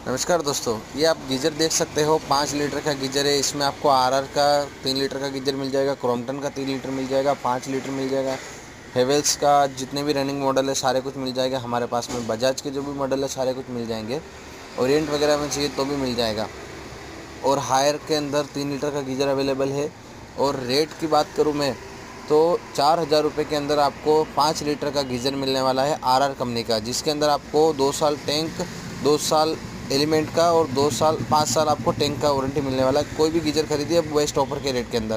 नमस्कार दोस्तों, ये आप गीज़र देख सकते हो। 5 लीटर का गीज़र है। इसमें आपको आरआर का 3 लीटर का गीज़र मिल जाएगा, क्रॉम्पटन का 3 लीटर मिल जाएगा, 5 लीटर मिल जाएगा, हेवेल्स का जितने भी रनिंग मॉडल है सारे कुछ मिल जाएगा हमारे पास में। बजाज के जो भी मॉडल है सारे कुछ मिल जाएंगे। ओरिएंट वगैरह में चाहिए तो भी मिल जाएगा। और हायर के अंदर 3 लीटर का गीज़र अवेलेबल है। और रेट की बात करूँ मैं तो 4,000 रुपये के अंदर आपको 5 लीटर का गीज़र मिलने वाला है आरआर कंपनी का, जिसके अंदर आपको 2 साल टैंक, 2 साल एलिमेंट का और 2 साल 5 साल आपको टैंक का वारंटी मिलने वाला है। कोई भी गीज़र खरीदिए वेस्ट ऑफर के रेट के अंदर।